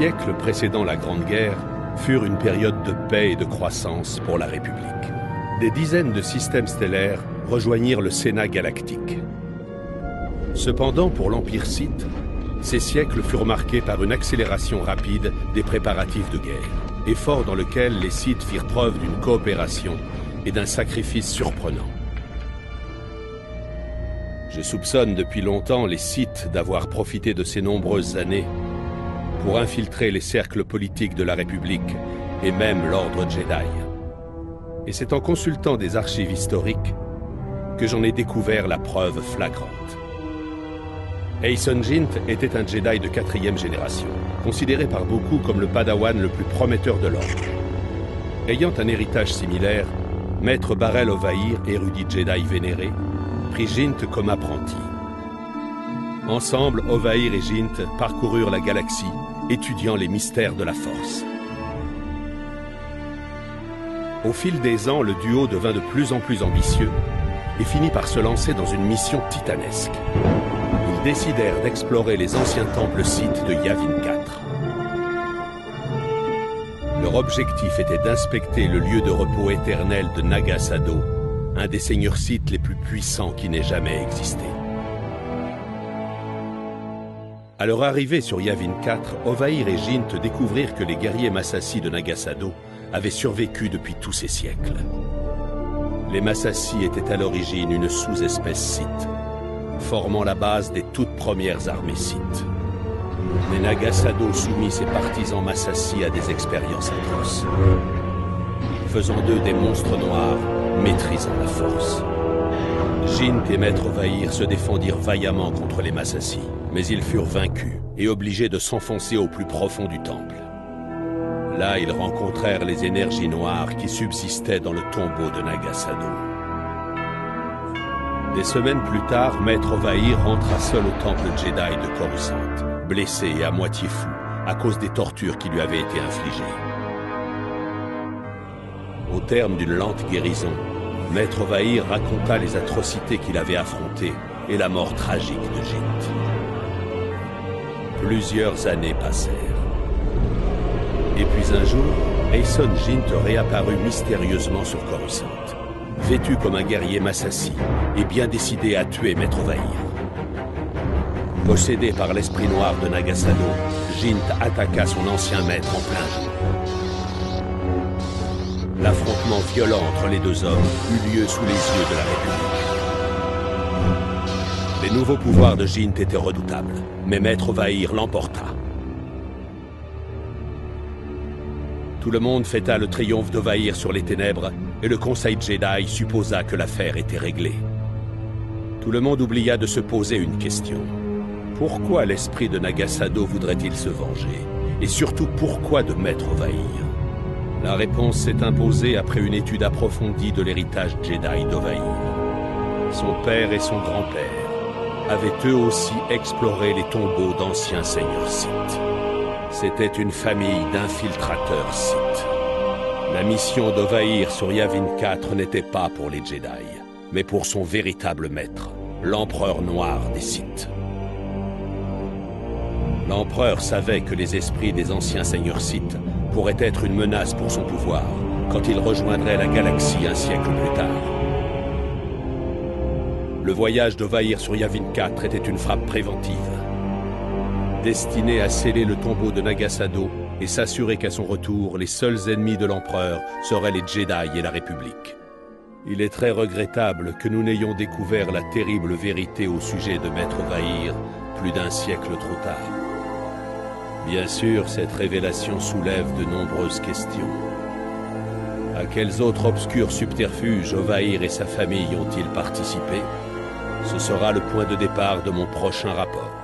siècles précédant la Grande Guerre furent une période de paix et de croissance pour la République. Des dizaines de systèmes stellaires rejoignirent le Sénat galactique. Cependant, pour l'Empire Sith, ces siècles furent marqués par une accélération rapide des préparatifs de guerre, effort dans lequel les Sith firent preuve d'une coopération et d'un sacrifice surprenant. Je soupçonne depuis longtemps les Sith d'avoir profité de ces nombreuses années pour infiltrer les cercles politiques de la République et même l'ordre Jedi. Et c'est en consultant des archives historiques que j'en ai découvert la preuve flagrante. Aayson Jint était un Jedi de 4e génération, considéré par beaucoup comme le padawan le plus prometteur de l'ordre. Ayant un héritage similaire, Maître Barel Ovaïr, érudit Jedi vénéré, prit Jint comme apprenti. Ensemble, Ovaïr et Jint parcoururent la galaxie, étudiant les mystères de la Force. Au fil des ans, le duo devint de plus en plus ambitieux et finit par se lancer dans une mission titanesque. Ils décidèrent d'explorer les anciens temples Sith de Yavin 4. Leur objectif était d'inspecter le lieu de repos éternel de Naga Sado, un des seigneurs Sith les plus puissants qui n'ait jamais existé. À leur arrivée sur Yavin 4, Ovaïr et Jint découvrirent que les guerriers Massassi de Naga Sado avaient survécu depuis tous ces siècles. Les Massassi étaient à l'origine une sous-espèce Sith, formant la base des toutes premières armées Sith. Mais Naga Sado soumit ses partisans Massassi à des expériences atroces, faisant d'eux des monstres noirs maîtrisant la force. Jint et Maître Ovaïr se défendirent vaillamment contre les Massassi, mais ils furent vaincus et obligés de s'enfoncer au plus profond du temple. Là, ils rencontrèrent les énergies noires qui subsistaient dans le tombeau de Naga Sado. Des semaines plus tard, Maître Ovaïr rentra seul au temple Jedi de Coruscant, blessé et à moitié fou à cause des tortures qui lui avaient été infligées. Au terme d'une lente guérison, Maître Ovaïr raconta les atrocités qu'il avait affrontées et la mort tragique de Jint. Plusieurs années passèrent. Et puis un jour, Aayson Jint réapparut mystérieusement sur Coruscant, vêtu comme un guerrier Massassi et bien décidé à tuer Maître Ovaïr. Possédé par l'esprit noir de Naga Sado, Jint attaqua son ancien maître en plein jour. L'affrontement violent entre les deux hommes eut lieu sous les yeux de la République. Les nouveaux pouvoirs de Jint étaient redoutables, mais Maître Ovaïr l'emporta. Tout le monde fêta le triomphe d'Ovaïr sur les ténèbres, et le Conseil Jedi supposa que l'affaire était réglée. Tout le monde oublia de se poser une question. Pourquoi l'esprit de Naga Sado voudrait-il se venger? Et surtout, pourquoi de Maître Ovaïr? La réponse s'est imposée après une étude approfondie de l'héritage Jedi d'Ovaïr. Son père et son grand-père avaient eux aussi exploré les tombeaux d'anciens seigneurs Sith. C'était une famille d'infiltrateurs Sith. La mission d'Ovaïr sur Yavin 4 n'était pas pour les Jedi, mais pour son véritable maître, l'empereur noir des Sith. L'empereur savait que les esprits des anciens seigneurs Sith pourraient être une menace pour son pouvoir quand il rejoindrait la galaxie un siècle plus tard. Le voyage d'Ovaïr sur Yavin 4 était une frappe préventive, destinée à sceller le tombeau de Naga Sado et s'assurer qu'à son retour, les seuls ennemis de l'empereur seraient les Jedi et la République. Il est très regrettable que nous n'ayons découvert la terrible vérité au sujet de Maître Ovaïr plus d'un siècle trop tard. Bien sûr, cette révélation soulève de nombreuses questions. À quels autres obscurs subterfuges Ovaïr et sa famille ont-ils participé? Ce sera le point de départ de mon prochain rapport.